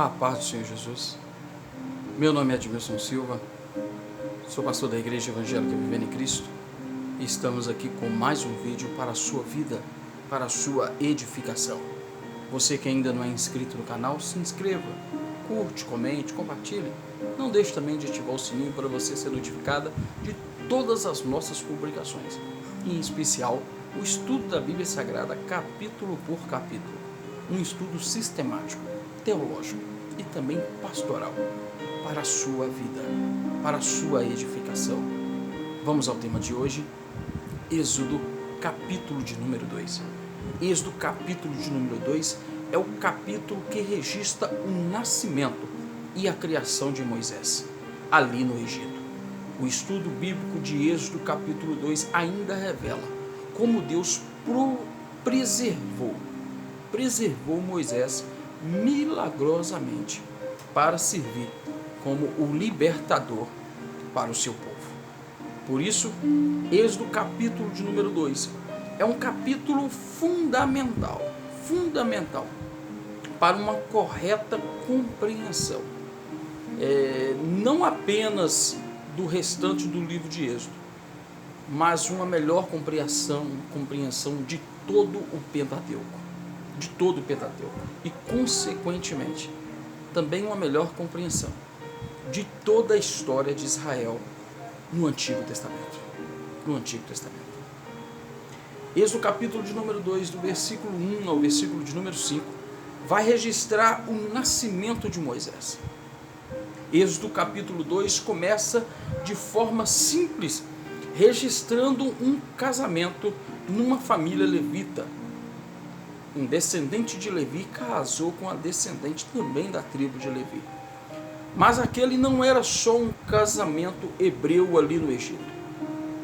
A paz do Senhor Jesus. Meu nome é Edmilson Silva, sou pastor da Igreja Evangélica Vivendo em Cristo e estamos aqui com mais um vídeo para a sua vida, para a sua edificação. Você que ainda não é inscrito no canal, se inscreva, curte, comente, compartilhe. Não deixe também de ativar o sininho para você ser notificada de todas as nossas publicações, em especial o estudo da Bíblia Sagrada capítulo por capítulo, um estudo sistemático, teológico e também pastoral para a sua vida, para a sua edificação. Vamos ao tema de hoje, Êxodo capítulo de número 2. Êxodo capítulo de número 2 é o capítulo que registra o nascimento e a criação de Moisés, ali no Egito. O estudo bíblico de Êxodo capítulo 2 ainda revela como Deus preservou Moisés milagrosamente para servir como o libertador para o seu povo. Por isso, Êxodo capítulo de número 2 é um capítulo fundamental para uma correta compreensão, não apenas do restante do livro de Êxodo, mas uma melhor compreensão de todo o Pentateuco, e consequentemente também uma melhor compreensão de toda a história de Israel no Antigo Testamento. Êxodo capítulo de número 2, do versículo 1 ao versículo de número 5, vai registrar o nascimento de Moisés. Êxodo capítulo 2 começa de forma simples, registrando um casamento numa família levita. Um descendente de Levi casou com a descendente também da tribo de Levi. Mas aquele não era só um casamento hebreu ali no Egito.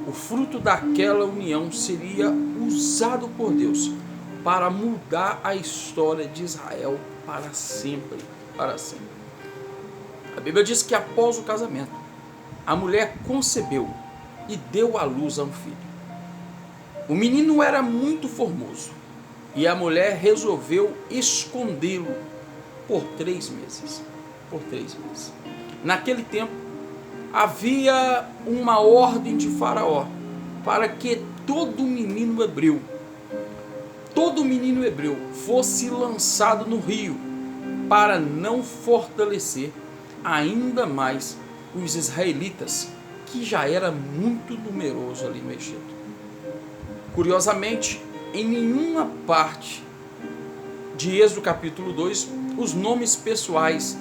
O fruto daquela união seria usado por Deus para mudar a história de Israel para sempre. A Bíblia diz que após o casamento, a mulher concebeu e deu à luz a um filho. O menino era muito formoso e a mulher resolveu escondê-lo por 3 meses. Naquele tempo, havia uma ordem de Faraó para que todo menino hebreu fosse lançado no rio, para não fortalecer ainda mais os israelitas, que já era muito numeroso ali no Egito. Curiosamente, em nenhuma parte de Êxodo capítulo 2, os nomes pessoais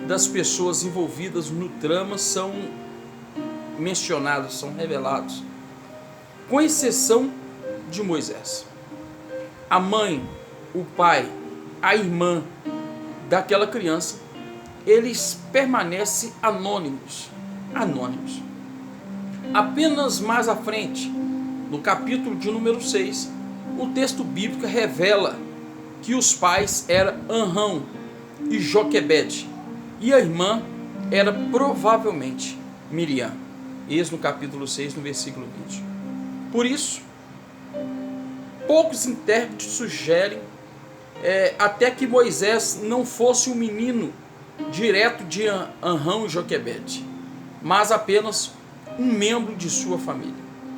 das pessoas envolvidas no trama são mencionados, são revelados, com exceção de Moisés. A mãe, o pai, a irmã daquela criança, eles permanecem anônimos. Apenas mais à frente, no capítulo de número 6, o texto bíblico revela que os pais eram Amrão e Joquebede, e a irmã era provavelmente Miriam. Êxodo no capítulo 6, no versículo 20. Por isso, poucos intérpretes sugerem até que Moisés não fosse um menino direto de Amrão e Joquebede, mas apenas um membro de sua família,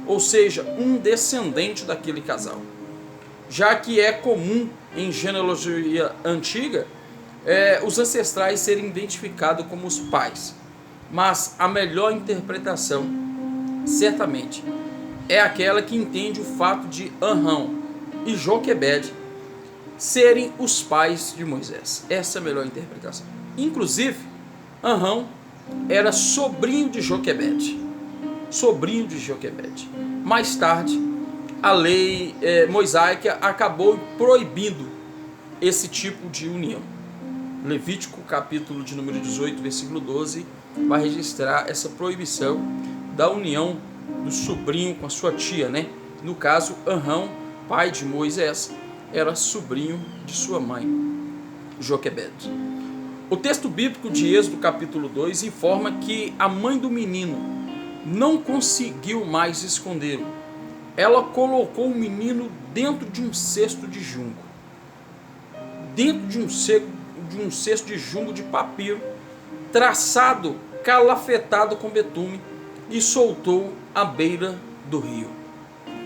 ou seja, um descendente daquele casal, já que é comum em genealogia antiga os ancestrais serem identificados como os pais. Mas a melhor interpretação, certamente, é aquela que entende o fato de Amrão e Joquebede serem os pais de Moisés. Essa é a melhor interpretação. Inclusive, Amrão era sobrinho de Joquebede. Mais tarde, a lei mosaica acabou proibindo esse tipo de união. Levítico, capítulo de número 18, versículo 12, vai registrar essa proibição da união do sobrinho com a sua tia, né? No caso, Amrão, pai de Moisés, era sobrinho de sua mãe, Joquebede. O texto bíblico de Êxodo, capítulo 2, informa que a mãe do menino não conseguiu mais escondê-lo. Ela colocou o menino dentro de um cesto de junco. de um cesto de jumbo de papiro, traçado, calafetado com betume, e soltou à beira do rio.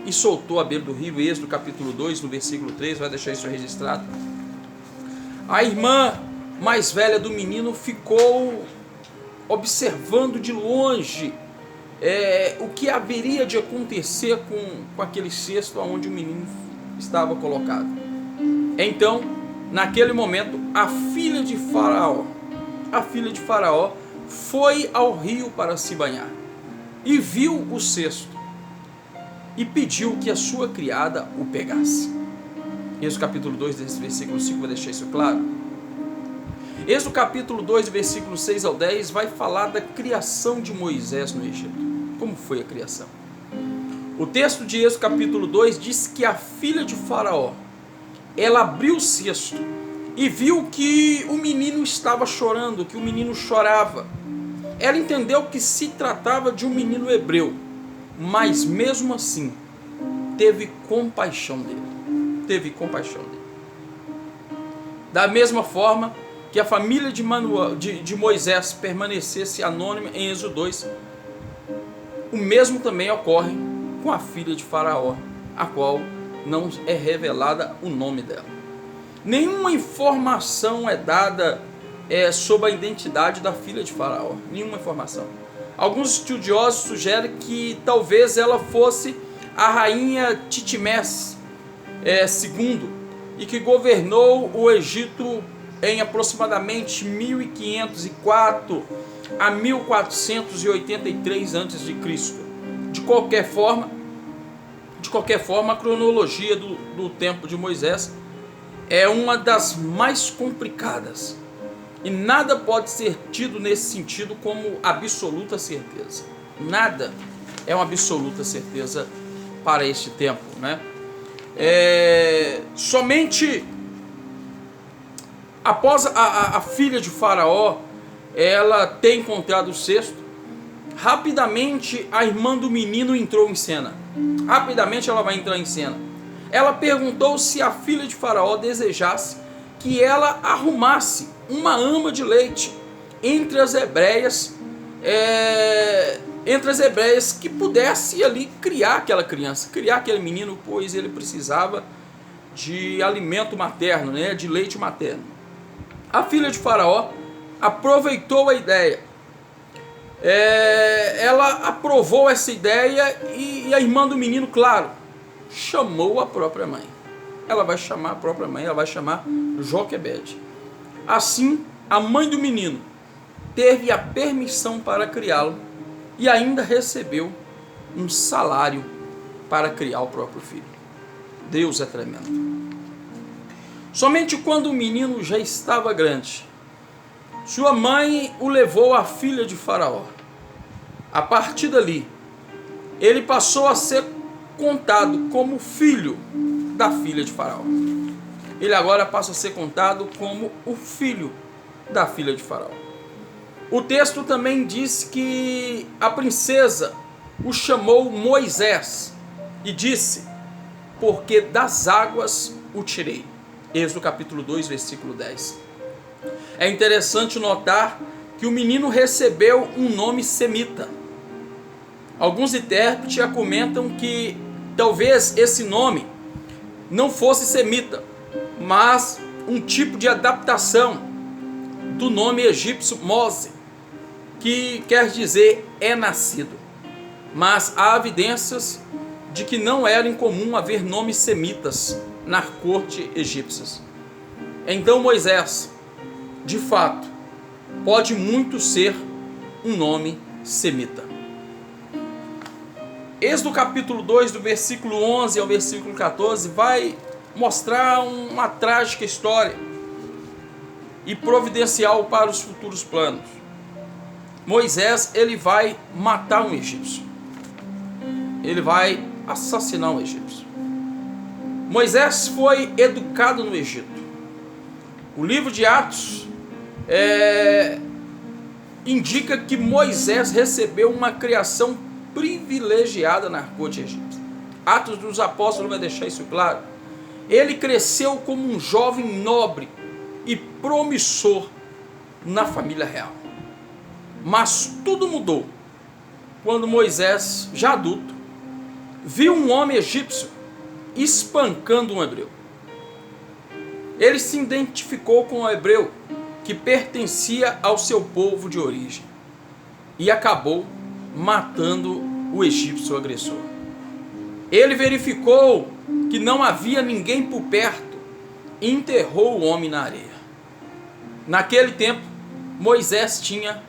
Êxodo capítulo 2, no versículo 3, vai deixar isso registrado. A irmã mais velha do menino ficou observando de longe o que haveria de acontecer com aquele cesto onde o menino estava colocado. Então, naquele momento, a filha de Faraó foi ao rio para se banhar e viu o cesto e pediu que a sua criada o pegasse. Êxodo capítulo 2, desse versículo 5, vai deixar isso claro. Êxodo capítulo 2, versículo 6 ao 10, vai falar da criação de Moisés no Egito. Como foi a criação? O texto de Êxodo capítulo 2 diz que a filha de Faraó, ela abriu o cesto e viu que o menino estava chorando, que o menino chorava. Ela entendeu que se tratava de um menino hebreu, mas mesmo assim teve compaixão dele. Da mesma forma que a família de Moisés permanecesse anônima em Êxodo 2, o mesmo também ocorre com a filha de Faraó, a qual não é revelada o nome dela. Nenhuma informação é dada sobre a identidade da filha de Faraó. Nenhuma informação. Alguns estudiosos sugerem que talvez ela fosse a rainha Titimés II, e que governou o Egito em aproximadamente 1504 a 1483 a.C. De qualquer forma, a cronologia do tempo de Moisés é uma das mais complicadas, e nada pode ser tido nesse sentido como absoluta certeza. Nada é uma absoluta certeza para este tempo, né? Somente após a filha de Faraó ela ter encontrado o cesto, rapidamente a irmã do menino entrou em cena. Rapidamente ela vai entrar em cena. Ela perguntou se a filha de Faraó desejasse que ela arrumasse uma ama de leite entre as hebreias, que pudesse ali criar aquela criança, criar aquele menino, pois ele precisava de alimento materno, né, de leite materno. A filha de Faraó aproveitou a ideia. Ela aprovou essa ideia e a irmã do menino, claro, chamou a própria mãe. Ela vai chamar a própria mãe, ela vai chamar Joquebede. Assim, a mãe do menino teve a permissão para criá-lo e ainda recebeu um salário para criar o próprio filho. Deus é tremendo. Somente quando o menino já estava grande, sua mãe o levou à filha de Faraó. A partir dali, ele passou a ser contado como filho da filha de Faraó. Ele agora passa a ser contado como o filho da filha de Faraó. O texto também diz que a princesa o chamou Moisés e disse: porque das águas o tirei. Êxodo capítulo 2, versículo 10. É interessante notar que o menino recebeu um nome semita. Alguns intérpretes já comentam que talvez esse nome não fosse semita, mas um tipo de adaptação do nome egípcio Mose, que quer dizer é nascido. Mas há evidências de que não era incomum haver nomes semitas na corte egípcia. Então Moisés, de fato, pode muito ser um nome semita. Êxodo capítulo 2, do versículo 11 ao versículo 14, vai mostrar uma trágica história e providencial para os futuros planos. Moisés, ele vai matar um egípcio. Ele vai assassinar um egípcio. Moisés foi educado no Egito. O livro de Atos indica que Moisés recebeu uma criação privilegiada na corte egípcia. Atos dos Apóstolos vai deixar isso claro. Ele cresceu como um jovem nobre e promissor na família real. Mas tudo mudou quando Moisés, já adulto, viu um homem egípcio espancando um hebreu. Ele se identificou com o hebreu que pertencia ao seu povo de origem e acabou matando o egípcio agressor. Ele verificou que não havia ninguém por perto e enterrou o homem na areia. Naquele tempo, Moisés tinha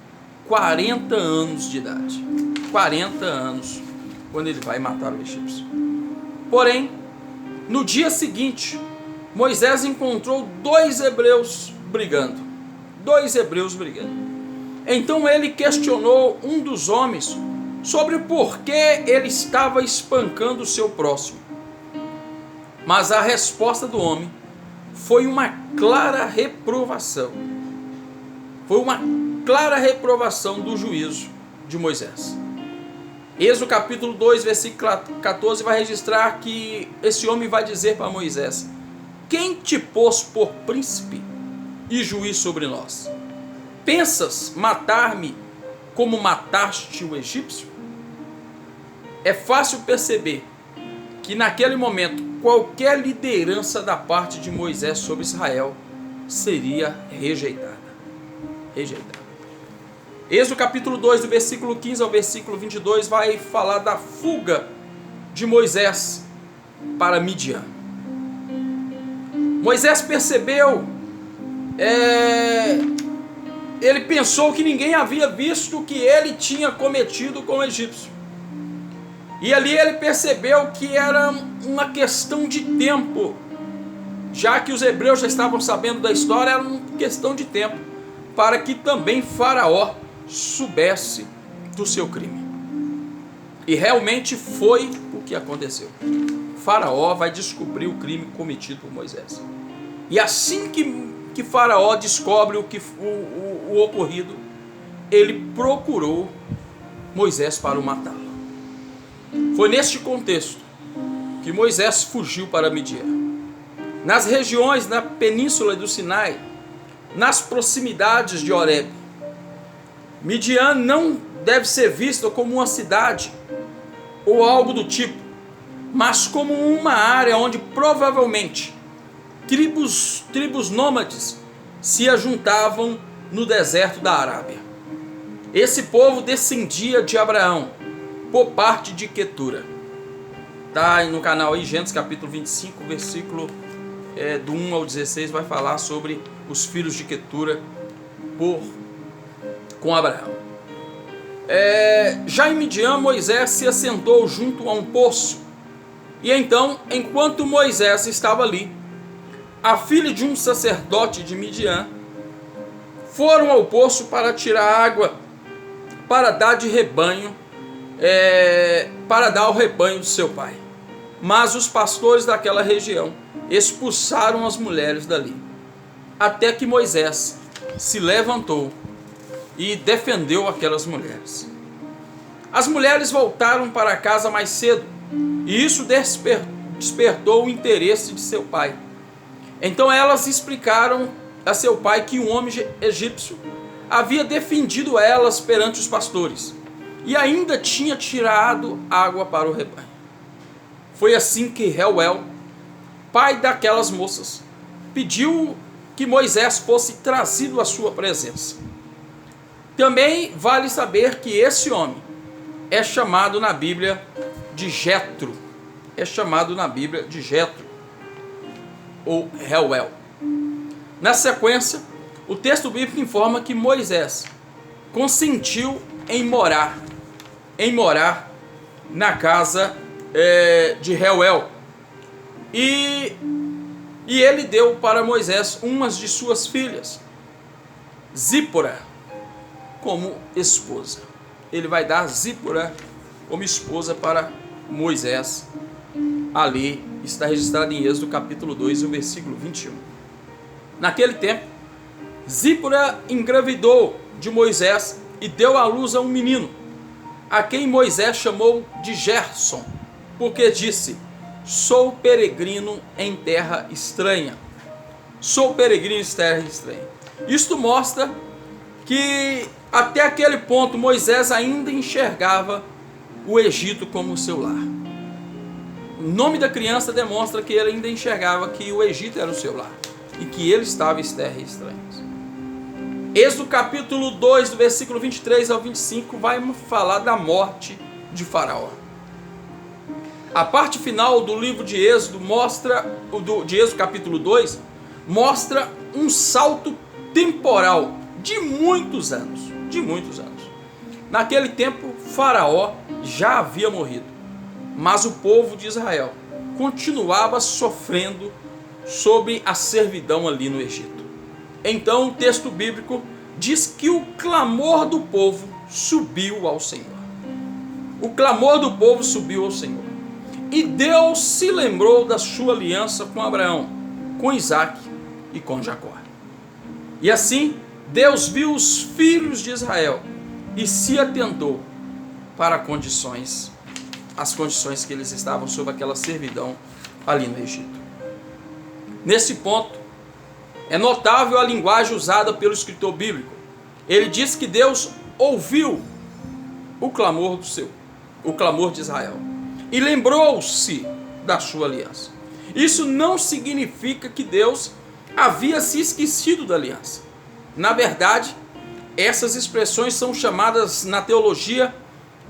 40 anos de idade. 40 anos quando ele vai matar o egípcio. Porém, no dia seguinte, Moisés encontrou dois hebreus brigando. Então ele questionou um dos homens sobre o porquê ele estava espancando o seu próximo. Mas a resposta do homem foi uma clara reprovação. Foi uma clara reprovação do juízo de Moisés. Êxodo capítulo 2, versículo 14 vai registrar que esse homem vai dizer para Moisés: quem te pôs por príncipe e juiz sobre nós? Pensas matar-me como mataste o egípcio? É fácil perceber que naquele momento qualquer liderança da parte de Moisés sobre Israel seria rejeitada. Êxodo capítulo 2, do versículo 15 ao versículo 22, vai falar da fuga de Moisés para Midian. Moisés percebeu, ele pensou que ninguém havia visto o que ele tinha cometido com o egípcio. E ali ele percebeu que era uma questão de tempo, já que os hebreus já estavam sabendo da história, era uma questão de tempo para que também Faraó soubesse do seu crime. E realmente foi o que aconteceu. Faraó vai descobrir o crime cometido por Moisés. E assim que Faraó descobre o ocorrido, ele procurou Moisés para o matá-lo. Foi neste contexto que Moisés fugiu para Midian. Nas regiões da península do Sinai, nas proximidades de Horebe, Midian não deve ser vista como uma cidade ou algo do tipo, mas como uma área onde provavelmente tribos nômades se ajuntavam no deserto da Arábia. Esse povo descendia de Abraão por parte de Quetura. Está no canal aí, Gênesis capítulo 25, versículo do 1 ao 16, vai falar sobre os filhos de Quetura com Abraão. Já em Midian, Moisés se assentou junto a um poço. E então, enquanto Moisés estava ali, a filha de um sacerdote de Midian foram ao poço para tirar água para dar de rebanho, para dar ao rebanho do seu pai. Mas os pastores daquela região expulsaram as mulheres dali, até que Moisés se levantou e defendeu aquelas mulheres. As mulheres voltaram para casa mais cedo, e isso despertou o interesse de seu pai. Então elas explicaram a seu pai que um homem egípcio havia defendido elas perante os pastores e ainda tinha tirado água para o rebanho. Foi assim que Reuel, pai daquelas moças, pediu que Moisés fosse trazido à sua presença. Também vale saber que esse homem é chamado na Bíblia de Jetro. Ou Reuel. Na sequência, o texto bíblico informa que Moisés consentiu em morar na casa de Reuel. E ele deu para Moisés uma de suas filhas, Zípora, como esposa. Ele vai dar Zípora como esposa para Moisés. Ali está registrado em Êxodo capítulo 2, o versículo 21. Naquele tempo, Zípora engravidou de Moisés e deu à luz a um menino, a quem Moisés chamou de Gerson, porque disse: sou peregrino em terra estranha. sou peregrino em terra estranha. Isto mostra que até aquele ponto Moisés ainda enxergava o Egito como seu lar. O nome da criança demonstra que ele ainda enxergava que o Egito era o seu lar e que ele estava em terra estranha. Êxodo capítulo 2, do versículo 23 ao 25, vai falar da morte de Faraó. A parte final do livro de Êxodo de Êxodo capítulo 2, mostra um salto temporal de muitos anos. Naquele tempo, Faraó já havia morrido, mas o povo de Israel continuava sofrendo sobre a servidão ali no Egito. Então o texto bíblico diz que o clamor do povo subiu ao Senhor. O clamor do povo subiu ao Senhor. E Deus se lembrou da sua aliança com Abraão, com Isaac e com Jacó. E assim, Deus viu os filhos de Israel e se atentou para as condições que eles estavam sob aquela servidão ali no Egito. Nesse ponto, é notável a linguagem usada pelo escritor bíblico. Ele diz que Deus ouviu o clamor de Israel e lembrou-se da sua aliança. Isso não significa que Deus havia se esquecido da aliança. Na verdade, essas expressões são chamadas na teologia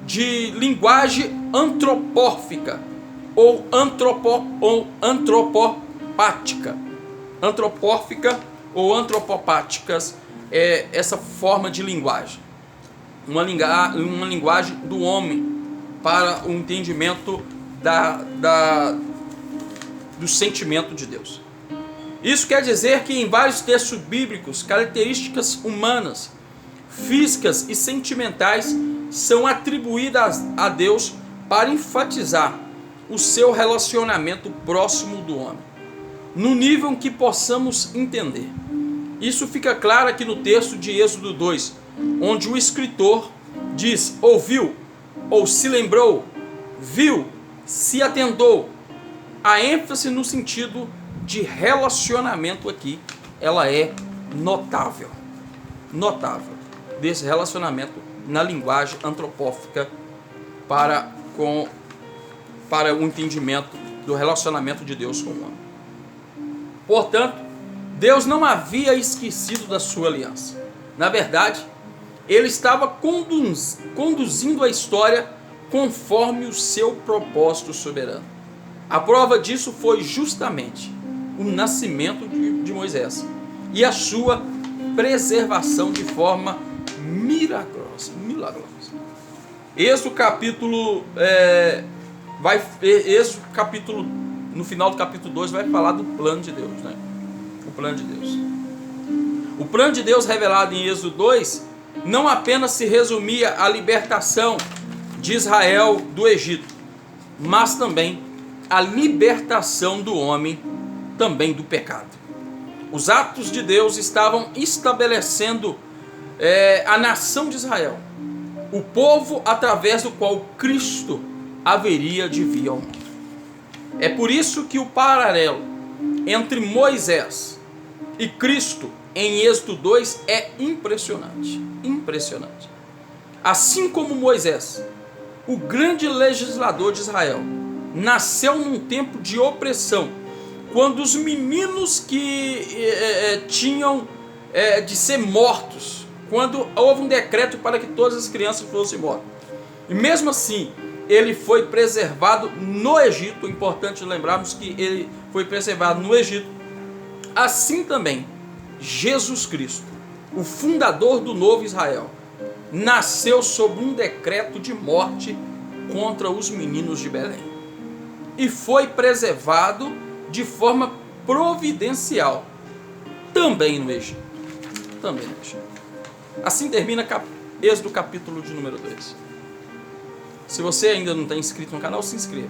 de linguagem antropórfica ou antropopática. Antropórfica ou antropopáticas é essa forma de linguagem. Uma linguagem do homem para o entendimento do sentimento de Deus. Isso quer dizer que em vários textos bíblicos, características humanas, físicas e sentimentais são atribuídas a Deus para enfatizar o seu relacionamento próximo do homem, no nível em que possamos entender. Isso fica claro aqui no texto de Êxodo 2, onde o escritor diz: ouviu, ou se lembrou, viu, se atentou. A ênfase no sentido de relacionamento aqui, ela é notável. Desse relacionamento na linguagem antropófica para o entendimento do relacionamento de Deus com o homem. Portanto, Deus não havia esquecido da sua aliança. Na verdade, ele estava conduzindo a história conforme o seu propósito soberano. A prova disso foi justamente o nascimento de Moisés e a sua preservação de forma milagrosa. Êxodo capítulo no final do capítulo 2 vai falar do plano de Deus, né? O plano de Deus. O plano de Deus revelado em Êxodo 2 não apenas se resumia à libertação de Israel do Egito, mas também a libertação do homem também do pecado. Os atos de Deus estavam estabelecendo a nação de Israel, o povo através do qual Cristo haveria de vir ao mundo. É por isso que o paralelo entre Moisés e Cristo em Êxodo 2 é impressionante. Assim como Moisés, o grande legislador de Israel, nasceu num tempo de opressão, quando os meninos que tinham de ser mortos, quando houve um decreto para que todas as crianças fossem mortas. E mesmo assim, ele foi preservado no Egito. É importante lembrarmos que ele foi preservado no Egito. Assim também, Jesus Cristo, o fundador do novo Israel, nasceu sob um decreto de morte contra os meninos de Belém. E foi preservado de forma providencial também no Egito. Assim termina Êxodo capítulo de número 2. Se você ainda não está inscrito no canal, se inscreva.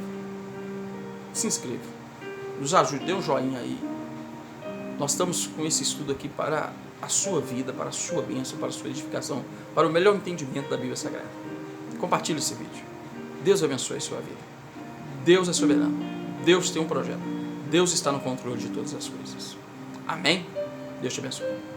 Nos ajude, dê um joinha aí. Nós estamos com esse estudo aqui para a sua vida, para a sua bênção, para a sua edificação, para o melhor entendimento da Bíblia Sagrada. Compartilhe esse vídeo. Deus abençoe a sua vida. Deus é soberano. Deus tem um projeto. Deus está no controle de todas as coisas. Amém? Deus te abençoe.